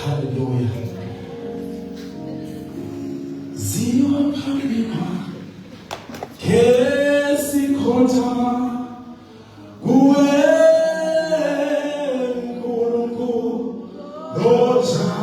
Hallelujah. Ziwa phambilwa kesikhotha kuwe Nkulunkulu lojanilo.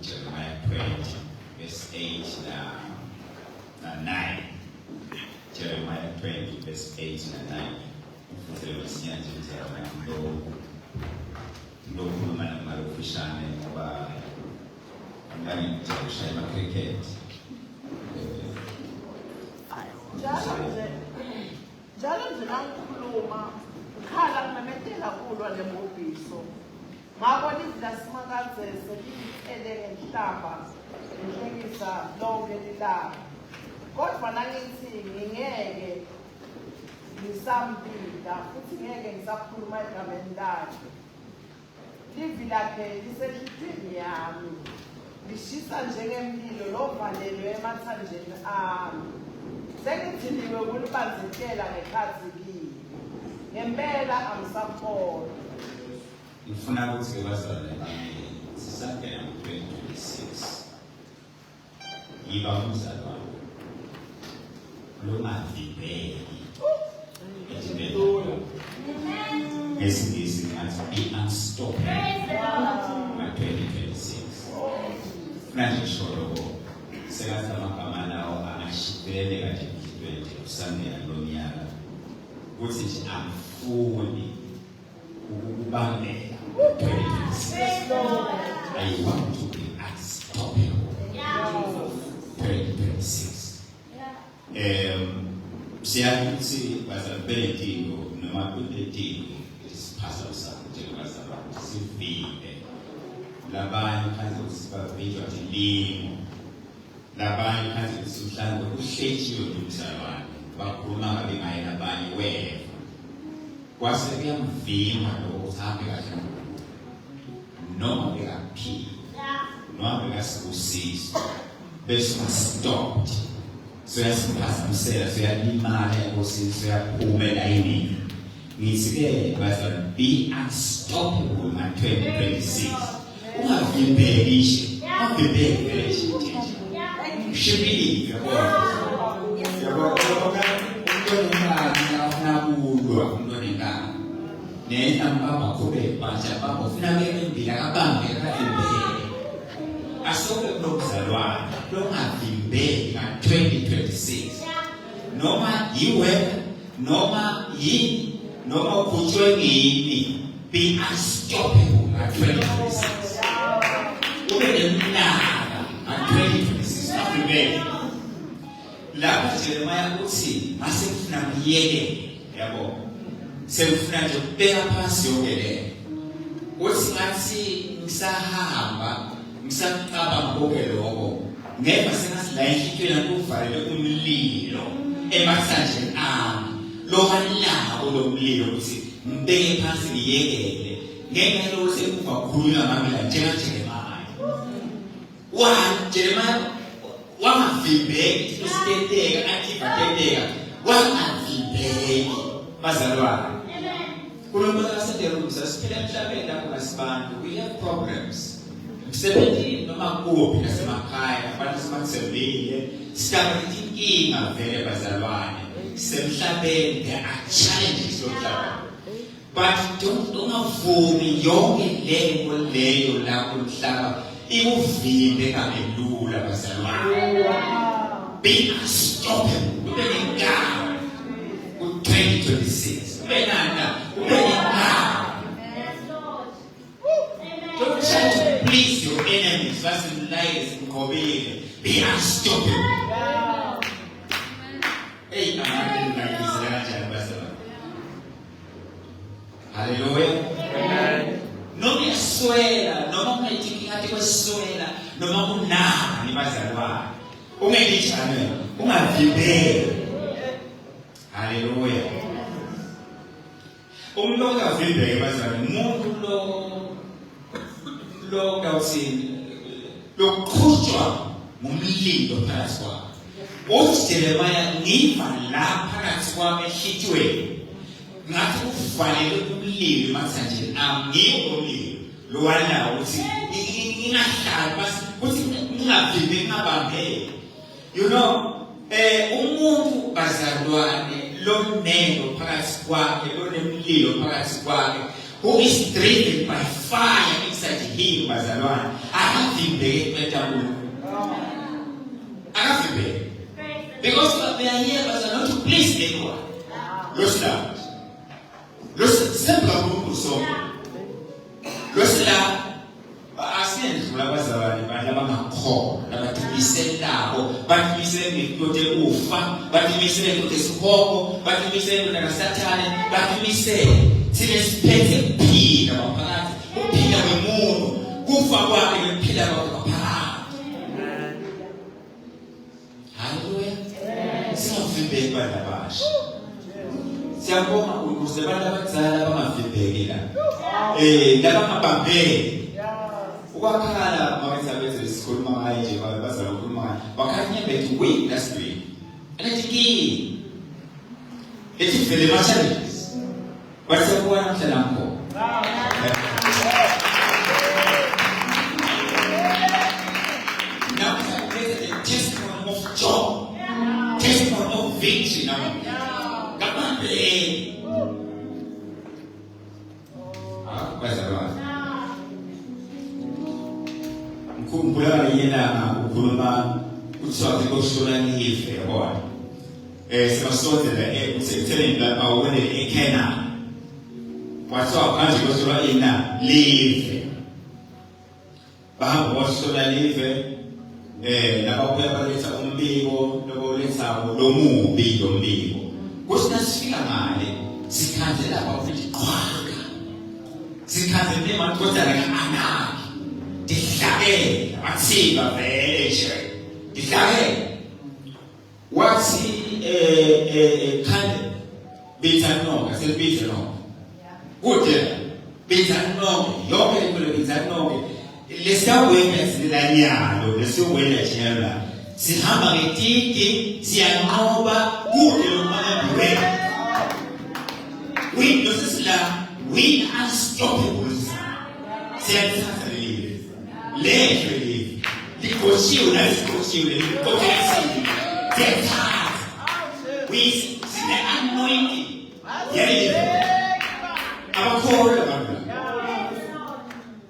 Jeremiah 20, verse 8 and 9. Jeremiah 20, verse 8 and 9. Njalo nje nangikhuluma ukhala ngimemetela kulwa lemobhiso ngabona idlasimakaze selithele ngenhlamba ngihlekisa lonke lilanga kodwa nangithi ngingeke ngisambika futhi ngeke ngisakhuluma egameni lakhe livi lakhe lisenhliziyweni yami lishisa njengemlilo lovalelwe emathanjeni ami sengithiniwe kulibazekela ngekhathi kimi ngempela angisakholwa. Ngifuna ukuthi bazalwane bami sisangena ku-2026 yiba umzalwane longadibeki ngesingisi ngathi be unstoppable nga-2026 funa nje sholobo sekathi amagama lawo angashibele kade emhlibeni kusangena lo nyaka ukuthi nje angifuni ukubambela 2026. I want to be unstoppable. 2026. Siyakuthi bazabelethino noma kuletino isiphasa usanje bazabona sivile labanye phansi usibabizwa nje limo labanye phansi usuhlanga uhlethiwe nomzalwane bakhuluma ngabe ngaye labanye weva kwase kuyamvima lokho uhambe kahle noma bekaphila noma bekasibusiso bese stopped soyasiphazamisela soyalimala enkosini soyaphumela yini ngithi-ke bazalwane be unstoppable nga-2026 ungavimbekishe ungavimbeki vele shinteshe ushibilile umntwana umntwana nena mbaba khube banja baba ufuna bembila kabambe kavimbeke asoke kulomzalwane longavimbeki nga-2026 noma yiwe noma yini noma ukhutshwe ngini be unstoppable nga-2026 ube neminyaka nga-2026 avimbeke lapho Jeremiah uthi mase kufuna ngiyekele yabo sekufuna nje ukubeka phansi yonke le uthi ngathi ngisahamba ngisaqaba konke lokho ngeke sengathi la enhlitshweni kuvalele umlilo emathanjeni ami lo kanilako lo mlilo ukuthi ngibeke phansi ngiyekele ngenxa yokuthi ukukhuluma ngamila njengaJeremiah. Jeremiah wangavimbeki usiteteka akhivatheteka wangavimbeki bazalwane. Kulomuntu aseDerusa siphila emhlabeni lapho ngasibantu we have problems. Emsebenzini noma kuphi nasemakhaya abantu sibakusebile sidaba inkinga vele bazalwane. Semhlabeni there are challenges lomhlaba. But ungavumi yonke leyo lapho umhlaba ikuvimbe kabelula bazalwane. Be unstoppable. Ube nenkawu ku-2026. Ube nanda. Don't try to please your enemies. That's the lies in Kobe. Be unstoppable. Hey, hallelujah. Noma yaswela, noma ungayithi kweswela, noma kunama ni bazalwane. Ungekijane, ungavimbeki. Hallelujah. Umuntu ongavimbeki bazalwane, umuntu lo kawusini loqhutshwa ngumlindo phakathi kwakhe. Jeremiah ngiva la phakathi kwami ehlitshweni. Ngathi uvalele umlilo manje angiyo umlilo lo walawo ukuthi ingahlali basi ukuthi ngingavimbi ngabambe. You know umuntu bazalwane lomneno phakathi kwakhe lonemlilo phakathi kwakhe who is driven by fire inside him bazalwane akavimbeki kwethabula akavimbeki because they are here bazalwane to please anyone. Sempre muito som. Losela asendlula abazalwane banabangakho nabathimiselaho bathimisele ngikude ufa bathimisele ngikude sihoko bathimisele ngikude kasathane bathimisele sile siphethe kuphila ngaphakathi ukuphila kwemuntu kufa kwakhe ukuphila kwakhe ngaphakathi. Hallelujah. Singavimbeki banabasha. Siyabonga ukuze abantu abadala bangavimbeki la. Labangabambeki. Ukwakhala mawethabethe sikhuluma ngaye nje bazala ukukhuluma ngaye. Wakhanya bethi win last week. Anathi lethi vele challenges. Wasebona namhlanje ngakho. Now there's a testimony of joy. Testimony of victory now. Mkhumbula yena ukukhuluma uthiwa ngokushona ngife yabona. Simasondela ekutheni lapha wena eKenani. Wathiwa manje ngokushona ina live. Bahamba ngokushona live lapha kuyabaletha umbiko lokuletha lomubi lombiko. Kuthi nasifika ngale sikhanzela lapha futhi qhwaka. Sikhanzele manje kodwa la anaki. Dihlakela atsiba vele nje. Dihlakela. Wathi khande bithanonga sebithanonga. Kude bithanonga yonke into bithanonga. Lesawena silanyalo lesowena njalo. Sihamba ngetiki siyanqoba kude lomangabe. We unstoppable. Siyathatha lelo likoshiwe nasikoshiwe likokesile siyathatha we see the anointing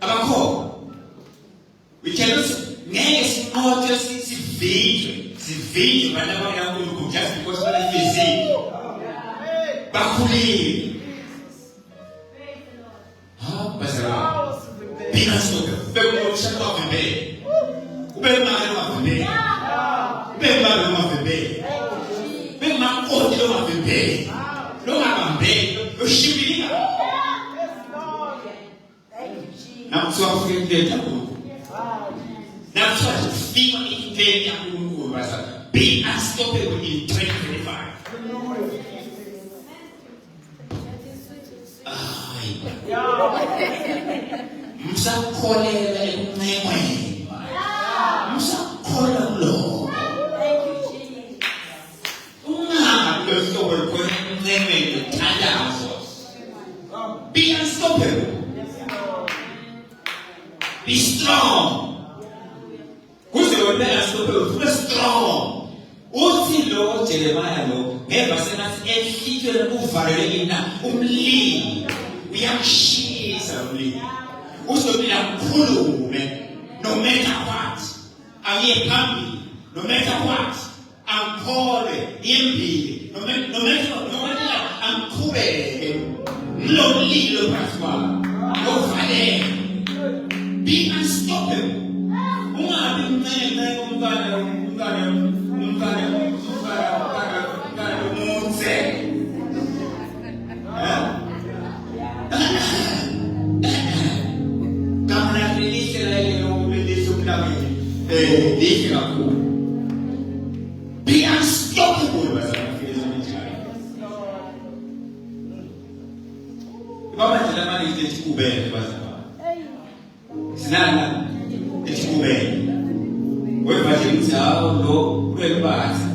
abakho we cannot ngeke sinqothe sivinjwe balaba kaNkulunkulu just because bala physique bakhulile bazalwa binasoke bekumshaka wavimbe ubemali wavimbe ubemali wavimbe bemakoti lo wavimbe lo ngabambe lo shibilika namswafike tabuku namswafika ifeni yakuNkulunkulu basa be unstoppable in 2025. Msakholelwa ekuncemweni. Msakholelwa kulokho. Ungabilohlobo khona ekuncemweni uthandazo. Be unstoppable. Be strong. Kuze wena unstoppable, be strong. Uthi lo Jeremiah lo ngeva senathi ehlithweni uvalelekina umlilo uyamshisa umlilo. Uzobila mkhulume no matter what. Ayiye phambili no matter what. Amkhole imbili no matter amkhubeke lo mlilo phakathi kwakho. Uvalele. Be unstoppable. Ungabi mncane umntwana umunze. Kamana release la lelo release umlamini. Lihle kakhulu. Be unstoppable bazafika njalo. Baba nje lamani ithi kubele bazaba. Sinana ithi kubele. Weva nje ukuthi hawo lo kulelibasa.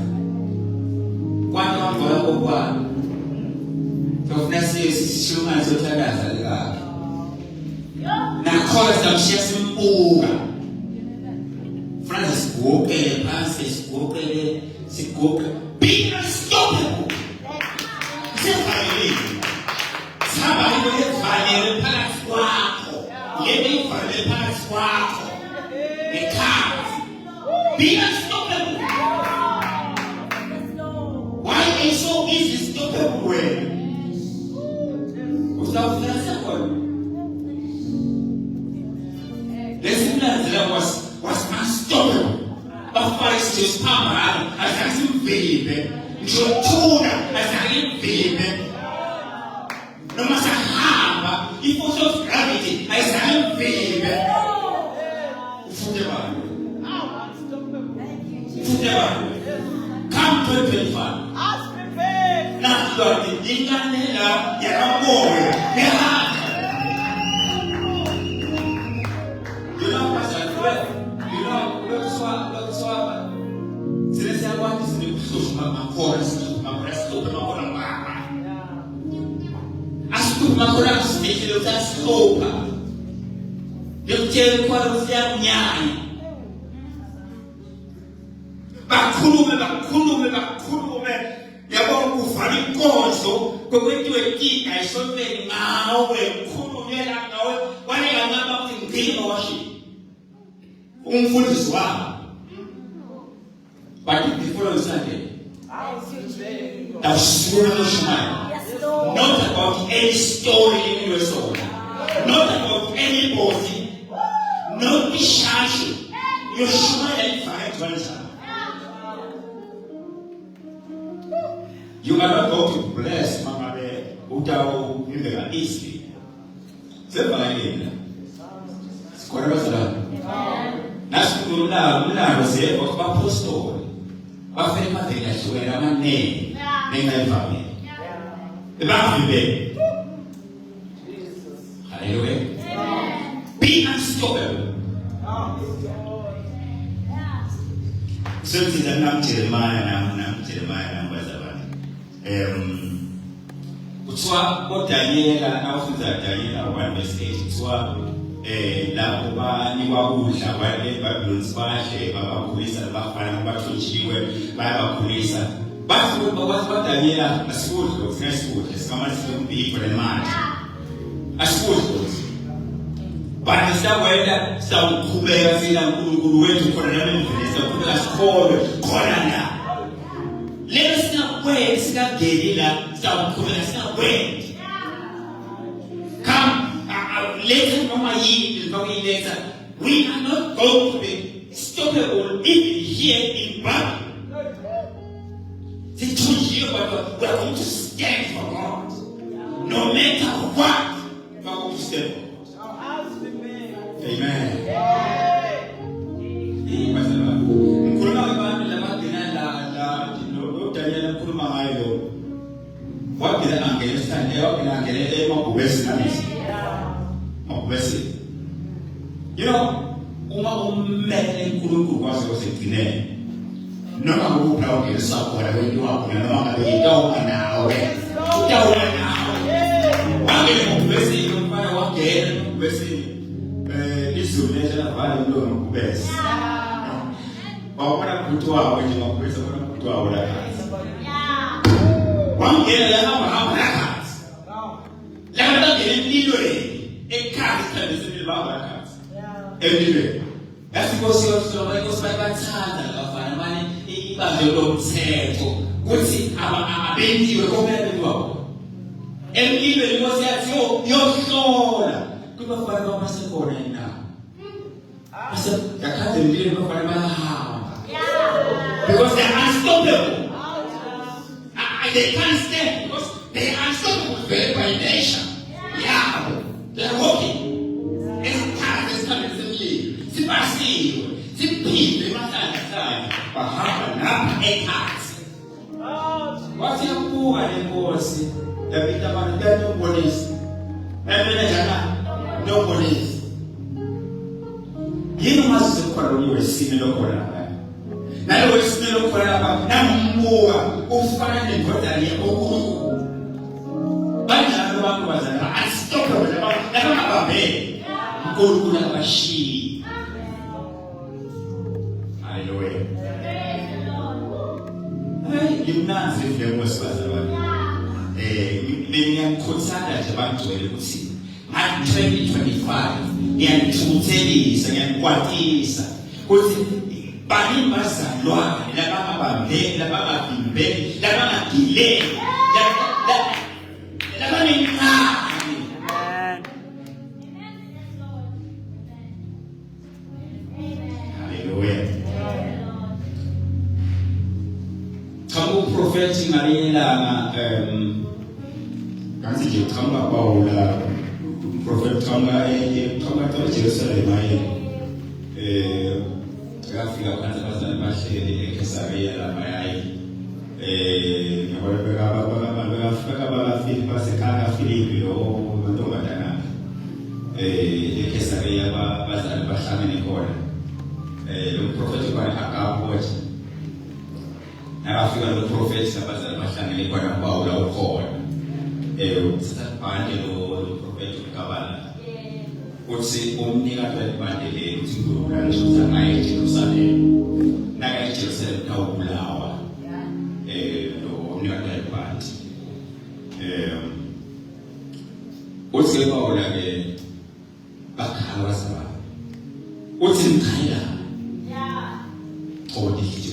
Kwanto ambola kokubana. Sofuna sishilungane sothakaza lakhe. Nakho samshiya simbuka. Francis sigokele phansi sigokele. Be unstoppable. Sevalile. Saba into evalele phakathi kwakho. Lento evalele phakathi kwakho. Ekhaya. Be unstoppable. Why is so easy stoppable way? Ustafuna sakho. Lesinanzela was unstoppable. Bafarisees phambi asasimvibe. Njothuna asalimvibe. Noma sahamba i-force of gravity asalimvibe. Ufunde bani? Come 2025. Not Lord, the Dinganella, Yaramoya, you know, Pastor, you know, look swap. Since I want to see my chorus, my breast open up on a mama. I stood my chorus, making it that slope. You tell what was that nyai. Bakhulume yabona kuvala inkonzo kwethiwe ikinga isonele ngawe ukhulumela ngawe wanika ngaba ukuthi ngilima worship umfundisi wami but the following Sunday not about any story in your soul, not about anybody, not the shashi. You're smiling for it one time. You are not going to bless Mama Utao Yumega easily. Separately. Square. Nascula, Rose, or Apostol. Buffet Matina, swear a name, name my family. The baby. Hallelujah. Be unstoppable. Certainly, the name Jeremiah, numbers of Kutwa kwa Daniela na ufunza Daniela 1:8 kutwa la kuba ni wabudla wale Babylons bashe babakhulisa bafana bathotshiwe bayabakhulisa bathi bakwazi Daniela asikudlo sinesikudlo sikamanje simbiko lemali asikudlo bani sawela sawukhubeka sina uNkulunkulu wethu khona namemvelisa kuphela sikholwe khona la let us not wait, stop getting that, stop coming, stop wait. Come, later, Mama Yi is talking later. We are not going to be stoppable even here in Babylon. They told you about we are going to stand for God. No matter what, we are going to stand for God. Amen. What did I get? bese you know uma ummele uNkulunkulu kwaze osekugcineni noma ukupha ugesa khona wento wakho noma ngabe itawuba nawe wangene ngobese umfana wangena ngobese izulu leshela vale umlomo ngobese wabona ukuthi wawo nje ngobese wabona ukuthi wawo la phansi wangena la hamba la phansi la ngene emlilweni ekhaya isithandisile baba la phansi emlilweni yasikhosi yosoma inkosi bayathanda abafana manje ibambe lomthetho kuthi abenziwe komele benziwa emlilweni inkosi yathi yohlola kubafana babasekhona yena base yakade emlilweni bafana bayahamba because they are unstoppable. They can't stand because they are unstoppable by nature. Yeah, they are walking. It's coming to me. Sipasiwe, siphinde emahlala bahamba napa ekhasi. Wathi yakubuka lenkosi, yabita abantu bayobonisa. Bayabona njana, nobonisa. Yini mase khona uyisime lokho lapha. Nayo wesime lokho lapha, nambuka ufana nendodana yakho. Banjalo abantu bazana, unstoppable lababambe. Unkulunkulu abashiyi. Hallelujah. Ngimnazi vile ngosibaza abantu. Ngiyakhuthanda nje bangcwele ukuthi manje 2025 ngiyakuthelisa ngiyakwatisa ukuthi bani bazalwane labangabambe labangavimbe labangagile labanenqani. Hallelujah. Kamu prophetic ngalilanga kanti nje khamba Paula prophet khamba Jerusalem aye yafika kanti bazali bahleli eKesariya lapha yayi ngabafika balafika basekhaya Philippi lo ntombazana eKesariya bazali bahlangene khona lo prophet kwani akabothi nabafika lo prophet abazali bahlangene khona Paula ukhona sisabhande lo prophet uKabala uthi umnika ibhande le uthi uNkulunkulu uzoza ngaye eJerusalem naka eJerusalem kawubulawa lo umnika ibhande uthi Paula ke bakhala wasaba uthi ngikhaya kodwa ngithi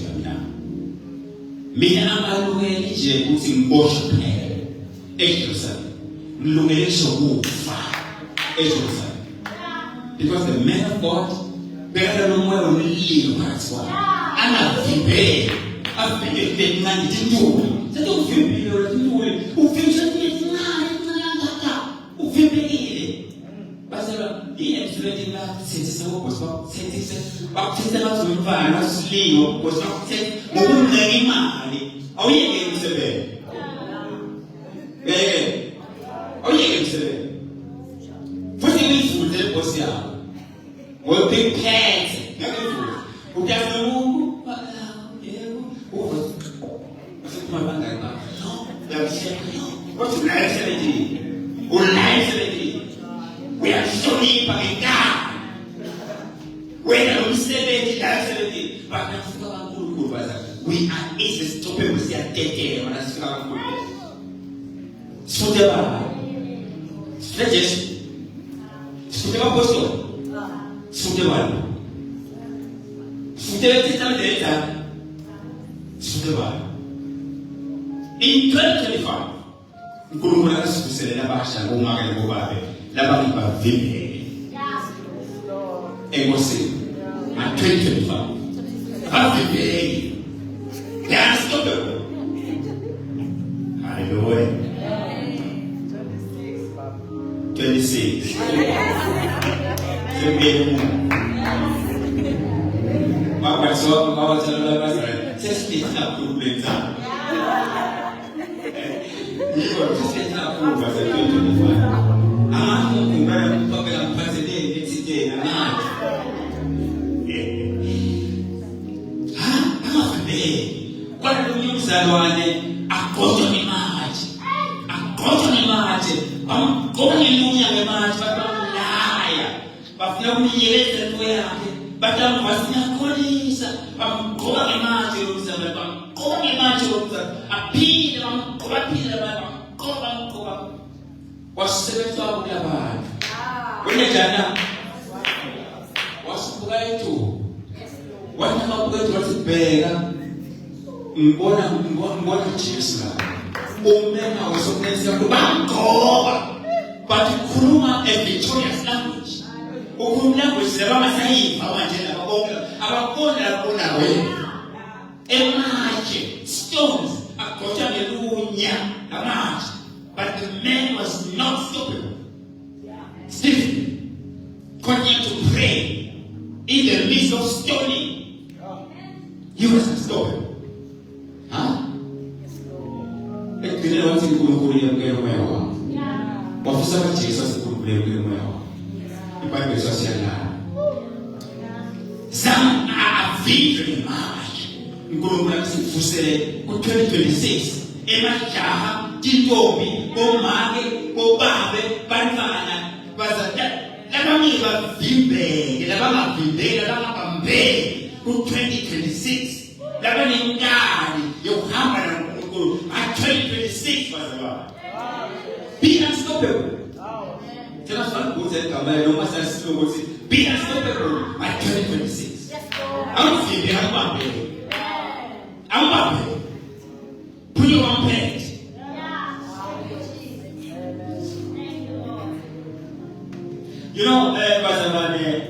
mina amalungelo nje ukuthi ngiboshwe kuphela eJerusalem ngilungele ukufa eJerusalem because the man of God beka nomoya omlilo phakathi kwakhe anavimbe avimbe ngani tintuli sethi uvimbile wena tintuli uvimbe uvimbile basela yini emsebenzini la sithisa ukuthi bakuthethise bakuthethise ngathi umfana wasiliyo ukuthi bakuthethe ngokumnika imali awuyeke umsebenzi awuyeke umsebenzi futhi uyifunde inkosi yakho ngophethe ngakho uyazi umuntu yebo uzokuba bangani bakho no yabishela wathi unayisebenzi uyahlonipha ngenkani wena umsebenzi layisebenzi bakafika kaNkulunkulu bazathi we are unstoppable siyatetela mana sifika kaNkulunkulu sifute baba sifute Jesu sifute apostoli sifute baba sifute testament leta sifute baba in 2025 uNkulunkulu akasivuselela abasha ngomake ngobabe labangibavimbe enkosini ma 2025 avimbe unstoppable. Hallelujah. 26 Baba so baba tala baba sesi na kuleta Niko sisi na kuleta 2025 ama kumbe mpaka mpaka umzalwane agojwa ngemanje. Agojwa ngemanje. Bamgona ilunya ngemanje bamlaya. Bafuna ukumyeleza into yakhe. Batanga basinakholisa. Bamgona ngemanje umzalwane. Bamgona ngemanje umzalwane. Aphinde bamgona. Wasebenza ukulabantu. Wenjana? Wasubuka ethu. Wena mabukethu wasibheka. Ngibona Jesus la. Umema wasonenza bamgqoka. But ukhuluma a victorious language. Ukhuluma language labasayiva manje lababonke abakona khona wena. Emaje stones agojwa ngelunya amaje. But the man was not stupid. Stephen continued to pray in the midst of stoning. He was stupid. Huh? Ekile wanti kukhuluya ngeke wa. Wafisa kwa Jesus kukhuluya ngeke wa. Ibhayibheli sasiyala. Some are victory march. Nkulunkulu akusifusele ku 2026 emajaha tintombi bomake bobabe bantwana bazatha labami bavimbeke labangavimbe labangabambeke ku 2026 labanenkani yokuhamba naNkulunkulu a 2026 bazalwane. Be unstoppable. Tena sanikuze igama noma sasilo ukuthi be unstoppable by 2026. Angivimbe angibambeke. Angibambeke. Put your own page. You know, bazalwane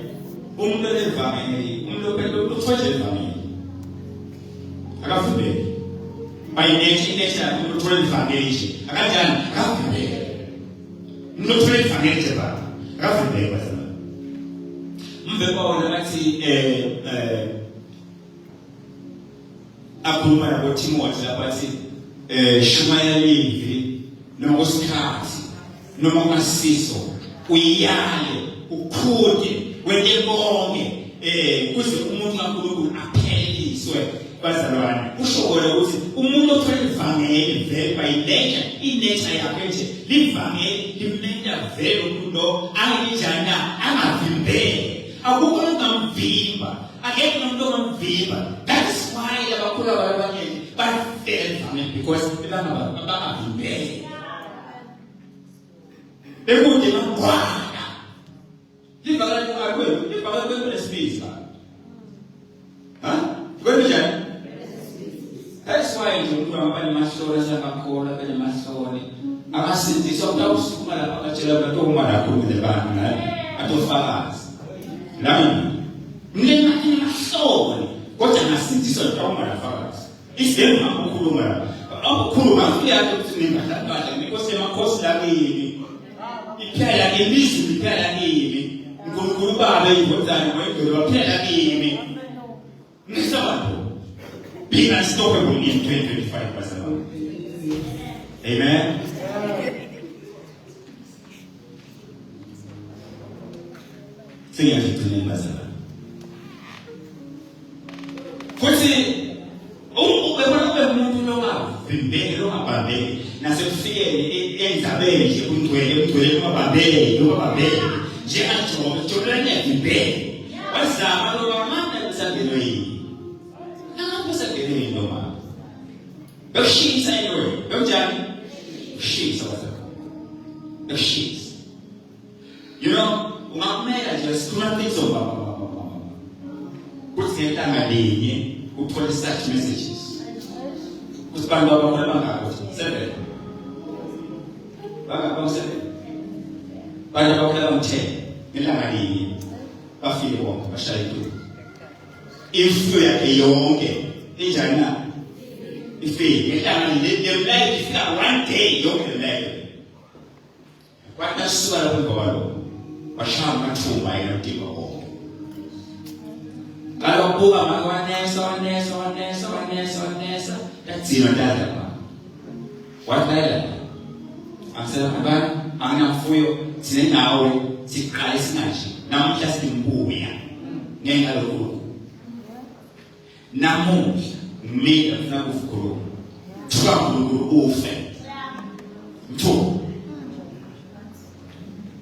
umuntu evangeli, umuntu uthoje evangeli. Akafundele. By nature umuntu uthoje evangeli. Akanjani? Akafundele. Umuntu uthoje evangeli baba. Akafundele bazalwane. Mbeka wona bathi akhuluma nabo Timothy lapha shumaya livi noma usikhathi noma kwasiso uyale ukhule wende bonke kuze umuntu kaNkulunkulu apheliswe bazalwane. Kusho wona ukuthi umuntu othola ivangeli vele by nature inature yakhe nje livangeli limenda vele umuntu anginjana angavimbele akukho ongamvimba akekho umuntu ongamvimba. That is why abakhulu abanye bafail because bangavimbe bekude bangqwana livakala kwakwenu livakala kwenu lesibili kwenjani. That's why nje umuntu abanye mahlole sabakhona abanye mahlole abasindiswa utawusukuma lapha batshela abantu uma lapho kulebantu naye atofakazi nami mina mahlole kodwa ngasindiswa utawuma lafakazi isema ukukhuluma ukukhuluma kuyakho ukuthi ningadlala nikose emakhosi lakini iphela ngemizimba iphela kimi uNkulunkulu baba indodana wayedolo baphela kimi nisabantu be unstoppable in 2025 bazalwane. Amen. Singazigcina bazalwane futhi umuntu lowavimbele longabambele nasekufikeni endabeni nje umgcwele lomabambele nje ajobe nevimbele wazama lomamanda kusabelo yini nangabe sabelo yini noma bekushisa anyway bekujani kushisa bekushisa. You know ungamela nje sikhuluma things over kuthi ngentanga linye uthole such messages. Usibamba abakhola bangako 7 bangako 7 banye abakhola bang 10 ngelanga linye bafike bonke bashaya itu imfuyo yakhe yonke injani na ifike ngelanga le ifika one day yonke le kwathi suka lapho ngobalo bashaya amathumba enatima bonke kalau buka makwanesa that's ndala wathela akusela abantu angamfuyo sinenawe siqala singashi namhla simbuya ngenxa lokho namuhla mina ngifuna ukukhuluma ufe. Mthu.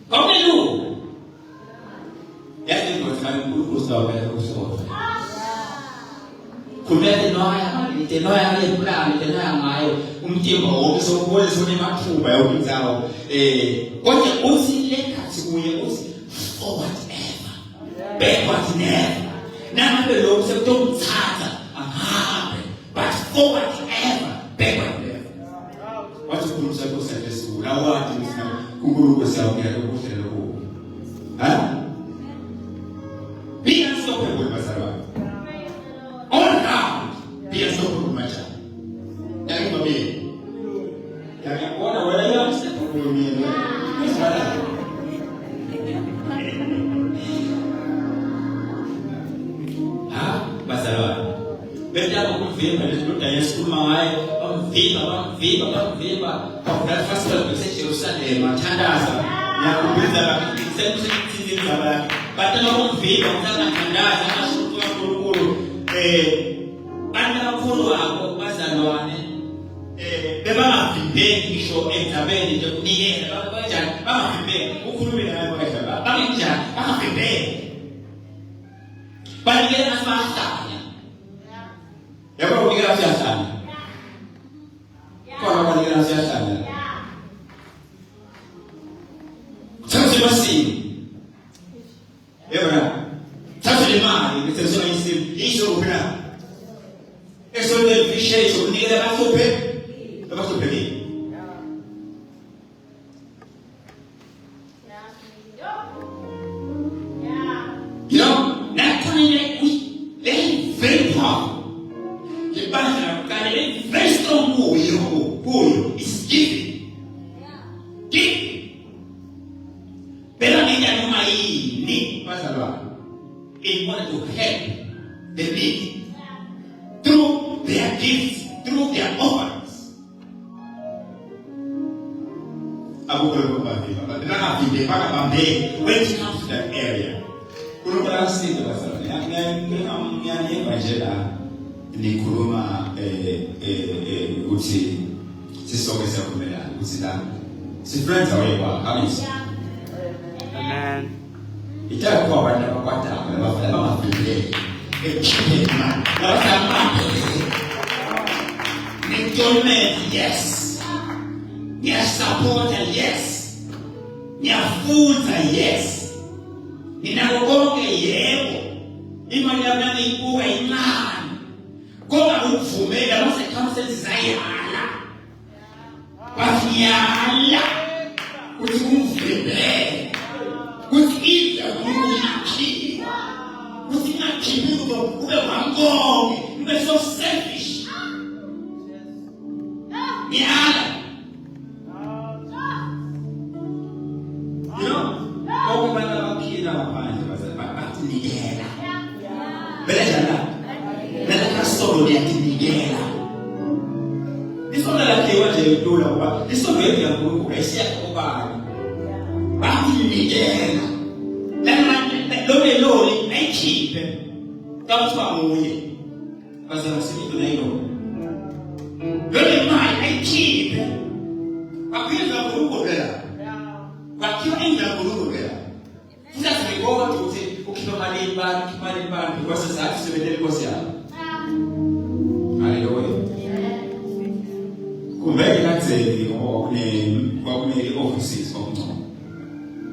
Komenu. Yazi ngokuthi uzawubeka kusofa. Kumele noya leplani noya ngayo umtimba wonke sokubona sonemathuba yokuzawo kodwa uthi lekhathi kuye uthi forward ever backward never nangabe lokho sekutomthatha ahambe but forward ever backward never wathi ukhuluma sakho sefesiku la wathi kuNkulunkulu siyawukela ukuhlela lokho ha be unstoppable bazalwane all round be unstoppable macha yani babe yani ona wala ya unstoppable mimi bazalwane benda ukuvimba leziloda yesikhuluma ngayo bamvimba kwa festival eseJerusalem athandaza yakubiza sekusenzini zaba batana kumvimba mthandaza amashuku kaNkulunkulu banakhulu abo bazalwane bebangavimbe ngisho endzabeni nje kunikela kanjani bangavimbe ukhulume naye bakadla bangenjani bangavimbe banikela asahlanya yabo unikela asahlanya kwa banikela asahlanya Thank you. Ebona thatha le mali ngithengiswa isimo isho kuphela esonto vishe sokunikela abahluphe you know that coming is very powerful the pastor can be very strong who is giving pero nenda noma yini bazalwane in order to help the needy through their gifts, through their offerings. When it comes to that area, Amen. itakuwa bana bakwata bafana bamafile ekipema bafana employment yes supporter yes nyafunza yes ninakonke yebo imali yami ibuka incane kodwa ukuvumela mase circumstances ayala bafiyala ukuthi umvele ukuthi idla ukuthi nakhiphi ube wangonke ube so selfish niyala okubana baphila ngaphandle bakunikela belejana belakasolo liyakunikela isona lakhiwa nje lula kuba isona yethu yaNkulunkulu ayisiyakubani bakunikela loleloli nayikhiphe kuthiwa nguye bazawusibido nayilo lole mali ayikhiphe bakhipha Nkulunkulu phela bakhipha indlela Nkulunkulu phela siyazibona ukuthi ukhipha mali bani because sathi sebenzele inkosi yakho haleluya kumele katseli kwakune offices kwakuncono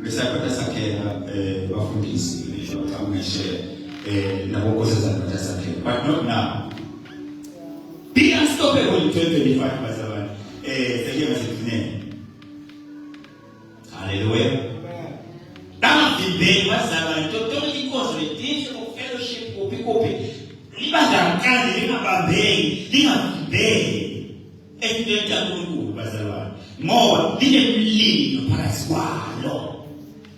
besaphatha sakhela bafundisi ngisho nabo nkosi zaphatha sakhela but not now be unstoppable in 2025 bazalwane sekuyenza sekufunene haleluya bangavimbe bazalwane tonke inkonzo ledinse of fellowship kuphi libazangane lingabambeki lingavimbeki entweni kaNkulunkulu bazalwane ngoba linemlilo phakathi kwalo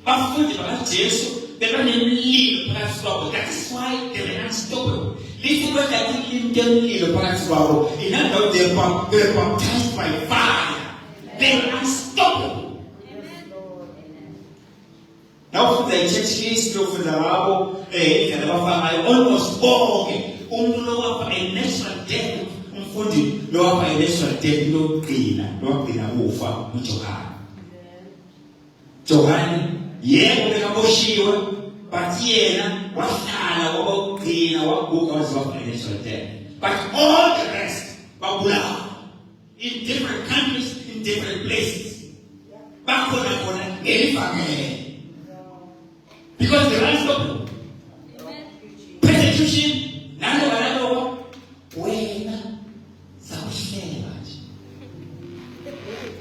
bafundi bakaJesu bebanemlilo phakathi kwabo that's why they were unstoppable lithi kwenda kulimlilo phakathi kwabo in other they were baptized by fire they were unstoppable. Now for the church history of the Arabo, almost all umuntu lo wapha a natural death umfundi ukuthi lo financial debt lokugcina ufa uJohane. Johane yebo bekaboshiwe but yena wahlala wabugcina wabuka waziwa financial debt. But all the rest babulawa in different countries, in different places. Bakhona ngelivangeli. Because the right stop. Persecution, nalo wena sawuhlela nje.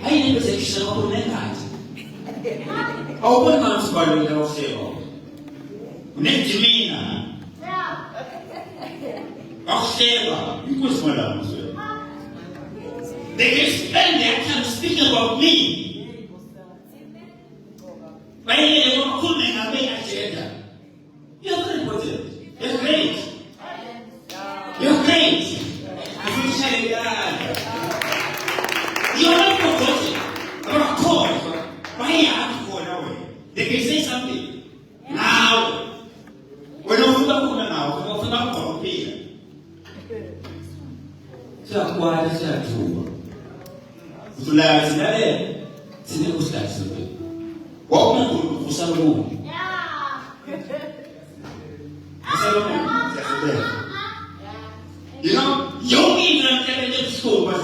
Hayi persecution wakunengathi. Awubona manje balule awuhlelo. Unejimina. Awuhlelo, inkosi mala mzwe. They can spend their time speaking about me. But they won't come and have an agenda. You're very important. You're great. You're great. You're not forgotten. You're a cause. Why are you have to go away? They can say something. Now. When I'm now, I'm not going to be. So I'm going to say true. So let's see who's that something. Welcome to Salomon. You know, young England Catholic school was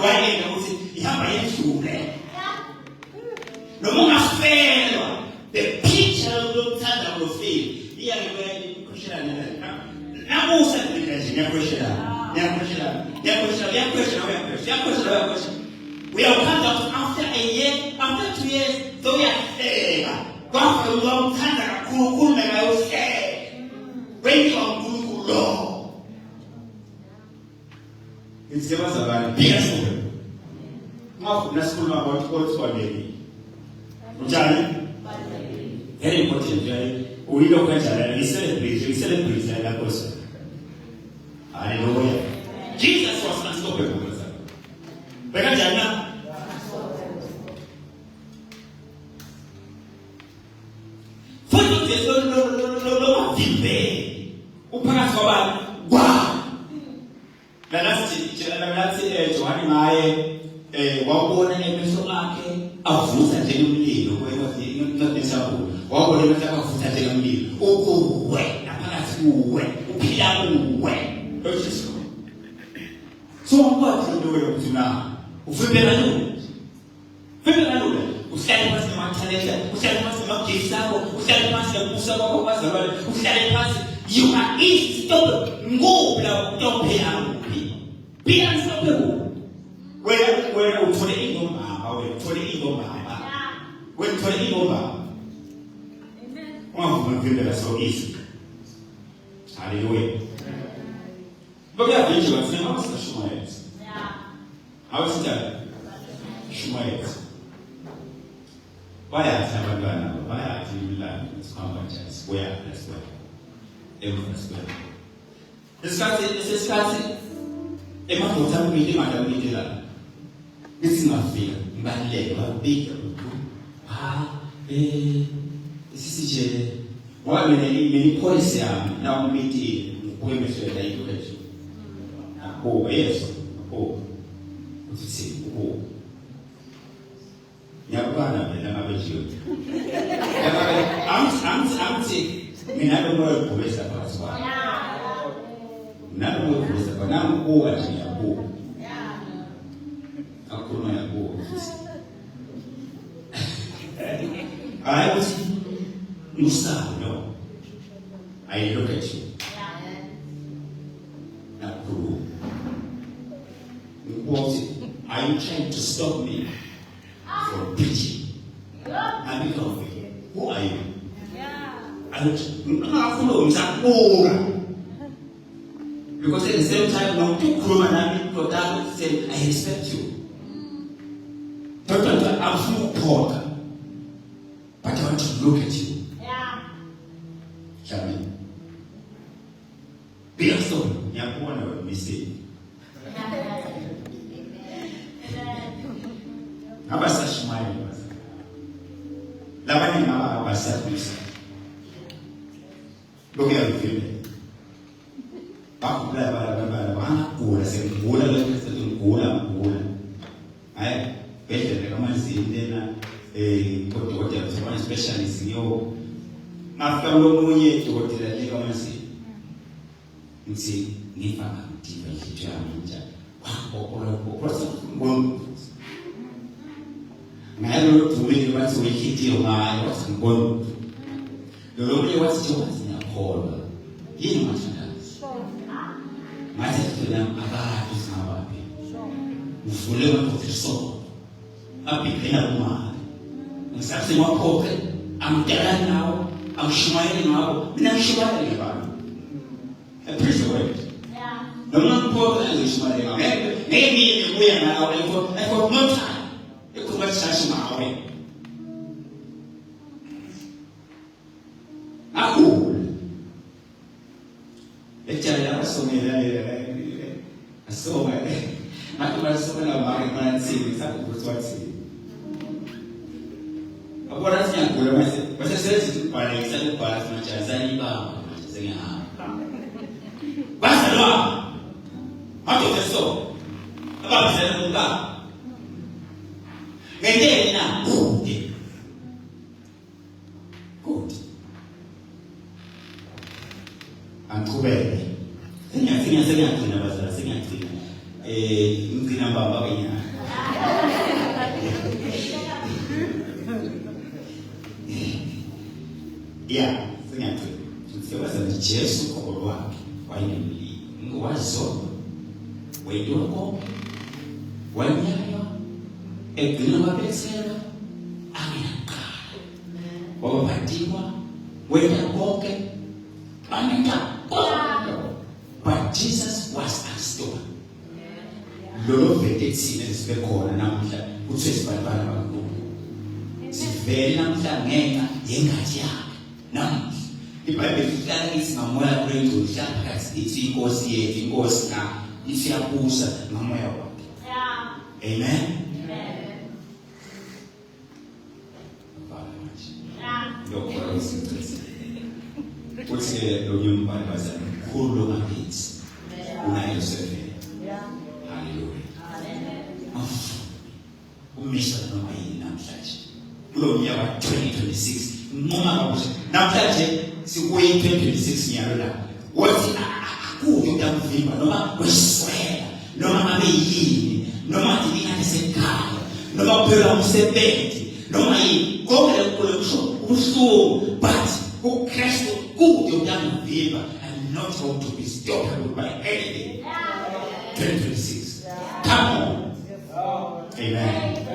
writing you have a school there. No more fail. The picture of the time will fail. Here we question. Now most of the question. We are come out after a year, after 2 years, so we are there. God for a long time, like a cool man, I was scared. When you are good, law. It's given us a very big school. Not the school about what's for baby. Very important. We don't question. We celebrate that person. Hallelujah. Jesus was unstoppable. Bekajana Foto teso lo vimbe uphakathi kwabantu kwa lalathi Johani naye wabona emeso akhe avuza njengomlilo kweyona wabona ukuthi akavuza njengomlilo ukuwe naphakathi kuwe uphila kuwe lokuthi so what you do with now ufembela lula. Uhlale phansi namathalenta, uhlale phansi namagifts akho, uhlale phansi nakubusa kwakho kwazalwane, uhlale phansi. You are unstoppable. Ngoba la utophela kuphi. Be unstoppable. Wena uthole ingomama, wena uthole ingomama. Wena uthole ingomama. Amen. Ungavuma ukuvembela so easy. Hallelujah. Bokuyavitsha bathi ngamasikushumayela. Awusithatha shumayela bayathi abantwana bayathi imilando isikhamba njani sibuya lesibona emfasibona isikhathi emadoda amile imali la ngithi ngafika ngibaleke babika isisije wami policy yami na umiti ngikuyemehlela idolezo akho yeso akho uthi yakubana mina ngabejiwe amthi mina lo moyo kubesa phakathi kwami nalo moyo kubesa phakathi nami kuwa nje yakuwa akhuluma yakuwa I was no I look at you nakhuluma are you trying to stop me from preaching? And become who are you? Because at the same time, now two Roman say, I respect you. I'm full pork, but I want to look at you. Shall we? Be a story. You have one mistake. Abasa shumayo basa. Labani ngaba abasa kusa. Lokho yakufile. Bakubula bana bana bana kula sekubula lokho kodokotela kuthiwa specialist ngiyo ngafika lomunye dokotela leka manje ngithi ngiva ngidiva inhliziyo yami njani ngalo dume bathi uyinhliziyo ngayo wathi ngibona lo munye wathi wathi ngiyakholwa yini mathandazi ngathi phela akade singabapi uvule waphotheso abhekela kumali ngisathi waphokhe amdala nawo amshumayele ngawo mina ngishumayele ngawo praise the word noma ngiphoka ngishumayele ngawo ngeke ngibuya ngawo I got no time ekuba shashi ngawe aku ejala asomela asoma ngathi basomela mari manzi sakubutwathi abona siyangula mase senze ibhale isale ibhale majazani baba sengihamba bazalwa hato so abazalwa ngoba ngeke na good anqhubeke sengiyagcina bazalwa sengiyagcina ngicina baba kenya yeah sengiyagcina siyabaza nje Jesu kokolo wakhe wayenemli ngowazona wayidoko wanyaya egcina babesela angiyaqala wabaphathiwa wenda konke banenta but Jesus was restored lolo vedetsine sibekhona namhla uthi sibhalibhala kakhulu sivele namhla ngenxa yengathi yakhe namhla iBhayibheli ihlala isingamoya kuLengcwele ihlala phakathi ithi inkosi yethu inkosi na isiyabusa ngamoya wakhe amen lokho isinqesi uthi lo nyumbani bazana khulu ngakithi unayo seven hallelujah umisa noma yini namhlanje kulo nyaka 2026 noma kabusha namhlanje sikuye 2026 nyalo la wathi akuyo utamvimba noma weswela noma ngabe yini noma ndingathi sekhaya noma phela umsebenzi noma yini konke lokusho ubuhlungu but uKristu kude utamvimba and not going to be stopped by anything 2026 come on amen